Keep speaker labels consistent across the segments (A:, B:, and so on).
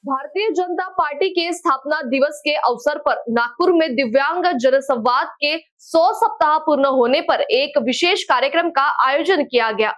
A: Bharatiya Janata party के स्थापना दिवस के अवसर पर नागपुर में दिव्यांग जनसंवाद के 100 सप्ताह पूर्ण होने पर एक विशेष कार्यक्रम का आयोजन किया गया।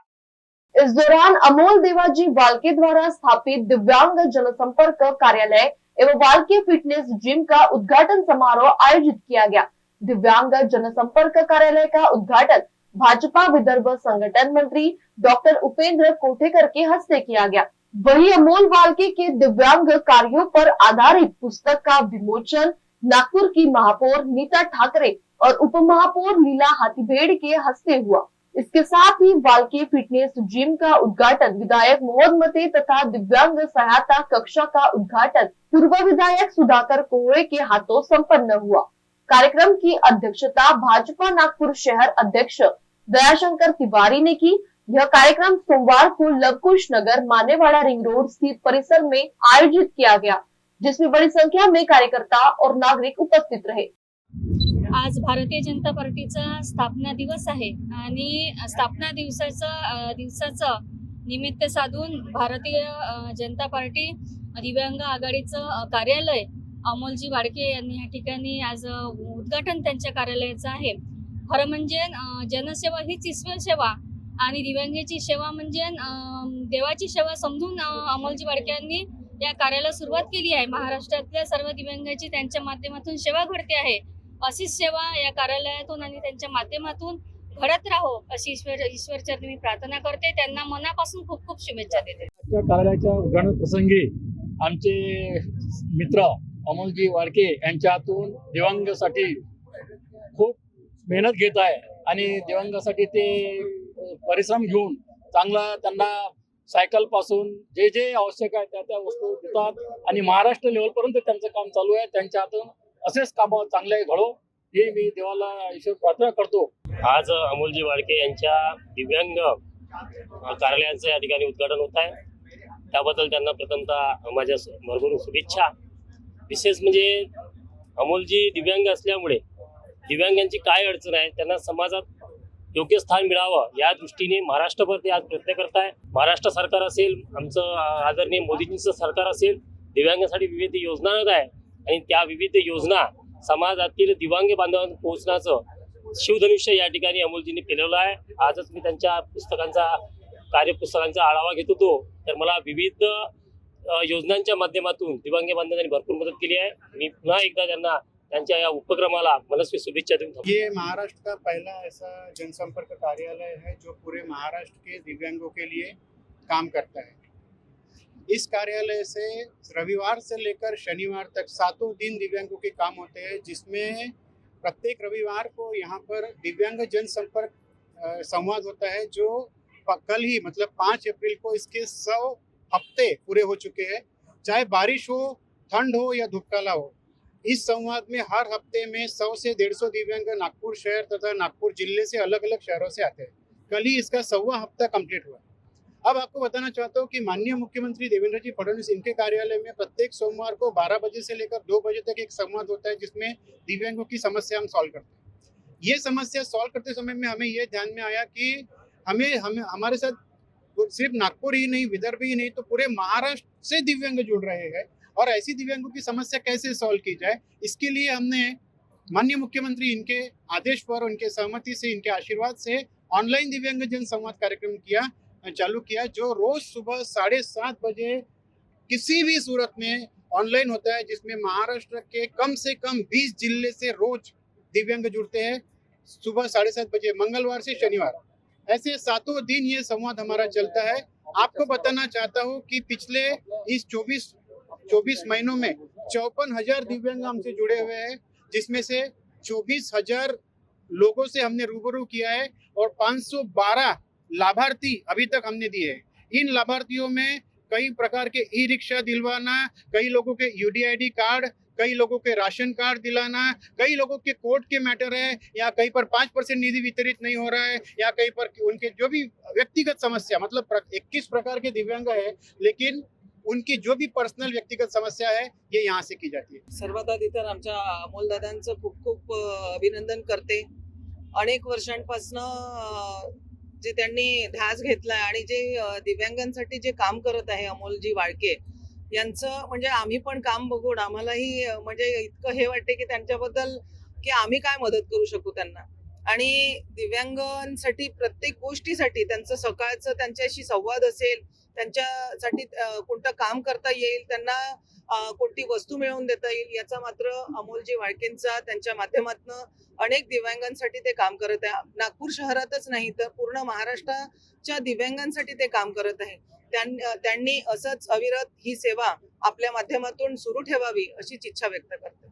A: इस दौरान अमोल देवाजी वाल्के द्वारा स्थापित दिव्यांग जनसंपर्क कार्यालय एवं वाल्के फिटनेस जिम का उद्घाटन समारोह आयोजित किया गया। दिव्यांग जनसंपर्क कार्यालय का उद्घाटन भाजपा विदर्भ संगठन मंत्री डॉक्टर उपेंद्र कोठेकर के हस्ते किया गया। वही अमोल वाल्के के दिव्यांग कार्यों पर आधारित पुस्तक का विमोचन नागपुर की महापौर नीता ठाकरे और उप महापौर लीला हाथीबेड़ के हस्ते हुआ। इसके साथ ही वाल्के फिटनेस जिम का उद्घाटन विधायक मोहन मते तथा दिव्यांग सहायता कक्षा का उद्घाटन पूर्व विधायक सुधाकर कोहरे के हाथों संपन्न हुआ। कार्यक्रम की अध्यक्षता भाजपा नागपुर शहर अध्यक्ष दयाशंकर तिवारी ने की। यह कार्यक्रम सोमवार को लवकुश नगर मानेवाड़ा रिंग रोड स्थित परिसर में आयोजित किया गया, जिसमें बड़ी संख्या में कार्यकर्ता और नागरिक उपस्थित रहे।
B: आज भारतीय जनता पार्टीचा स्थापना दिवस आहे आणि स्थापना दिवसाचं निमित्त साधून भारतीय जनता पार्टी दिव्यांग आघाडीचं कार्यालय अमोलजी वाडके यांनी या ठिकाणी आज उद्घाटन त्यांच्या कार्यालयाचं आहे। खरं म्हणजे जनसेवा हीच ईश्वर सेवा आणि दिव्यांगाची सेवा म्हणजे देवाची सेवा समजून अमोलजी वाडके यांनी या कार्याला सुरुवात केली आहे। महाराष्ट्रातल्या सर्व दिव्यांगाची त्यांच्या माध्यमातून सेवा घडते आहे। अशीच सेवा या कार्यालयातून आणि त्यांच्या माध्यमातून घडत राहो अशी ईश्वर चरणी मी प्रार्थना करते। त्यांना मनापासून खूप खूप शुभेच्छा देते।
C: कार्यालयाच्या उद्घाटन प्रसंगी आमचे मित्र अमोलजी वाडके यांच्या हातून दिव्यांगासाठी खूप मेहनत घेत आहे आणि दिव्यांगासाठी ते परिश्रम घेऊन चांगला त्यांना सायकल पासून जे जे आवश्यक आहे त्या वस्तू देतात आणि महाराष्ट्र लेवलपर्यंत त्यांचं काम चालू आहे। त्यांच्या हातून असेच काम चांगले घडो हे मी देवाला ईश्वर प्रार्थना करतो।
D: आज अमोलजी वाडके यांच्या दिव्यांग कार्यालयाचं या ठिकाणी उद्घाटन होत आहे, त्याबद्दल त्यांना प्रथमतः माझ्या भरभरून शुभेच्छा। विशेष म्हणजे अमोलजी दिव्यांग असल्यामुळे दिव्यांगांची काय अडचण आहे त्यांना समाजात योग्य स्थान मिळावं या दृष्टीने महाराष्ट्रभर ते आज प्रयत्न करत आहे। महाराष्ट्र सरकार असेल, आमचं आदरणीय मोदीजींचं सरकार असेल, दिव्यांगासाठी विविध योजना आणत आहे आणि त्या विविध योजना समाजातील दिव्यांग बांधवांना पोहोचण्याचं शिवधनुष्य या ठिकाणी अमोलजींनी केलेलं आहे। आजच मी त्यांच्या कार्यपुस्तकांचा आढावा घेत होतो, तर मला विविध योजनांच्या माध्यमातून दिव्यांग बांधवांनी भरपूर मदत केली आहे। मी पुन्हा एकदा त्यांना त्यांच्या या उपक्रमाला मनस्वी शुभेच्छा देऊन
E: ये महाराष्ट्र का पहला ऐसा जनसंपर्क कार्यालय है जो पूरे महाराष्ट्र के दिव्यांगों के लिए काम करता है। इस कार्यालय से रविवार से लेकर शनिवार तक 7 दिन दिव्यांगों के काम होते हैं, जिसमें प्रत्येक रविवार को यहाँ पर दिव्यांग जनसंपर्क संवाद होता है, जो कल ही मतलब 5 अप्रैल को इसके 100 हफ्ते पूरे हो चुके हैं। चाहे बारिश हो, ठंड हो या धूपकाला हो, इस संवाद में हर हफ्ते में 100 से 150 दिव्यांग नागपुर शहर तथा नागपुर जिले से अलग अलग शहरों से आते हैं। कल ही इसका 100वां हफ्ता कंप्लीट हुआ। अब आपको बताना चाहता हूँ कि माननीय मुख्यमंत्री देवेंद्र जी फडणवीस इनके कार्यालय में प्रत्येक सोमवार को 12 बजे से लेकर 2 बजे तक एक संवाद होता है, जिसमें दिव्यांगों की समस्या हम सॉल्व करते हैं। ये समस्या सॉल्व करते समय में हमें ये ध्यान में आया कि हमें हमारे साथ सिर्फ नागपुर ही नहीं, विदर्भ ही नहीं, तो पूरे महाराष्ट्र से दिव्यांग जुड़ रहे हैं और ऐसी दिव्यांगों की समस्या कैसे सॉल्व की जाए, इसके लिए हमने माननीय मुख्यमंत्री इनके आदेश पर, उनके सहमति से, इनके आशीर्वाद से ऑनलाइन दिव्यांग जन संवाद कार्यक्रम चालू किया, जो रोज सुबह 7:30 बजे किसी भी सूरत में ऑनलाइन होता है, जिसमें महाराष्ट्र के कम से कम 20 जिले से रोज दिव्यांग जुड़ते हैं। सुबह 7:30 बजे मंगलवार से शनिवार, ऐसे 7 दिन ये संवाद हमारा चलता है। आपको बताना चाहता हूँ कि पिछले इस 24 महीनों में 54,000 दिव्यांग हमसे जुड़े हुए हैं, जिसमें से 24,000 लोगों से हमने रूबरू किया है और 512 लाभार्थी अभी तक हमने दिए हैं। इन लाभार्थियों में कई प्रकार के ई रिक्शा दिलवाना, कई लोगों के यूडीआईडी कार्ड, कई लोगों के राशन कार्ड दिलाना, कई लोगों के कोर्ट के मैटर है, या कहीं पर 5% निधि वितरित नहीं हो रहा है, या कहीं पर उनके जो भी व्यक्तिगत समस्या, मतलब 21 प्रकार के दिव्यांग है, लेकिन उनकी जो भी पर्सनल व्यक्तिगत समस्या है ये यहाँ से की जाती है।
F: सर्वात आधी तर आमच्या अमोल दादांचं खूप खूप अभिनंदन करते। अनेक वर्षांपासून जे त्यांनी ध्यास घेतलाय आणि जे दिव्यांगांसाठी जे काम करत आहे अमोलजी वाडके, यांचं म्हणजे आम्ही पण काम बघून आम्हालाही म्हणजे इतकं हे वाटते की त्यांच्याबद्दल की आम्ही काय मदत करू शकू त्यांना. आणि दिव्यांगांसाठी प्रत्येक गोष्टीसाठी त्यांचं सकाळचं त्यांच्याशी संवाद असेल, त्यांच्यासाठी कोणतं काम करता येईल, त्यांना कोणती वस्तू मिळवून देता येईल, याचा मात्र अमोलजी वाळकेंचा त्यांच्या माध्यमातून अनेक दिव्यांगांसाठी ते काम करत आहे. नागपूर शहरातच नाही तर पूर्ण महाराष्ट्राच्या दिव्यांगांसाठी ते काम करत आहे. त्यांनी असंच अविरत ही सेवा आपल्या माध्यमातून सुरू ठेवावी अशीच इच्छा व्यक्त करते.